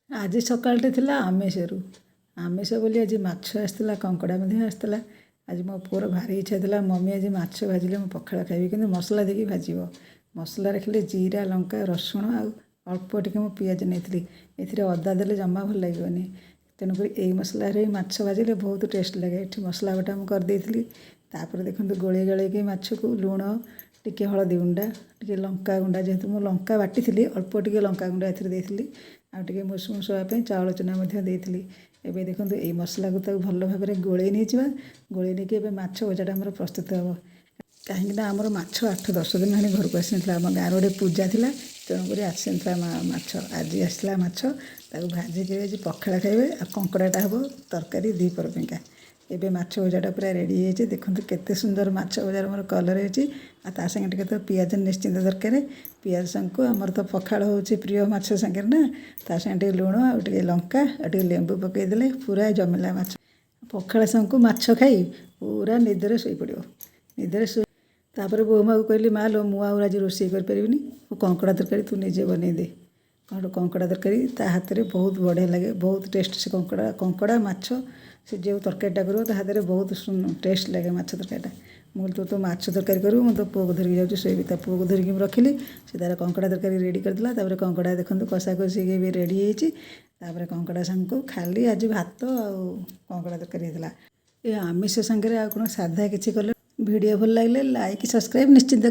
आज सकाळटे थिला आमिषरू आमिष बोली आज माछ आसला कंकड़ा आसला। आज मो पुअर भारी इच्छा था मम्मी आज माछ भाजिले मो पखाड़ खाइबी कि मसला देकी भाजिब। मसला रखिले जीरा लंका रसुण आउ अल्प टिके मो पियाज नहीं ए अदा देले जमा भल लगे तेणुक यही मसला माछ भाजिले बहुत टेस्ट लगे। ये मसला बटा मुझे करदेली देखो गोले गलैक माछ को लुण टिके हलदी गुंडा टिके लंका गुंडा जेहेतु मुझे लंका बाटी थी अल्प टिके लंका गुंडा ए आगे मुसमुस हाँपी चाउल चूना देती। एवं देखो ये मसला को भल भाव में गोले नहीं जावा गोले नहीं कि माछ भजाटा आम प्रस्तुत हे कहीं आमर माछ 8-10 दिन है घर को आसी आम गाँव गोटे पूजा था तेणुक आसी माछ आज आसला माछ भाजिक आज पखाड़ खाइबे आ कंकड़ाटा हम तरकारी दीपर पाइंका। एबे माछ भजाटा पूरा रेडी है देखो केते सुंदर माछ भजार मोर कलर है संगे तो पियाज निश्चिंत दरकार पियाज संग को आमर तो पखाड़ हो प्रिय माछ संगे ना संगे लुण आगे लंका आगे लेंबू पकईदे पूरा जमिला माछ पखाड़ संग को माछ खाई पूरा निदरे शोई पड़ो निदरे शो तापर बोमा को कहली माँ लो मुझे आज रोषे करें कंकड़ा तरकारी तू निजे बनई दे कंकड़ा तरकारी ता हाथ में बहुत बढ़िया लगे बहुत टेस्ट से कंकड़ा माछ से जो तरकारीटा कर हाथ में बहुत टेस्ट लगे माछ तरकारीटा मुझे तो माछ तरकारी करूँ मुझे तो पुआ को धरिकी जाऊँ शोबी पुआ को धरिकी रखिली से तार कंकड़ा तरकारी रेडी करदेला कंकड़ा देखो कषा कषिक भी रेडी होपर कंकड़ा संग को खाली आज भात आउ कंकड़ा तरकारी होता ये आमिष संगे आ कौन साधा किसी कले वीडियो भल लगे लाइक सब्सक्राइब निश्चिंत कर।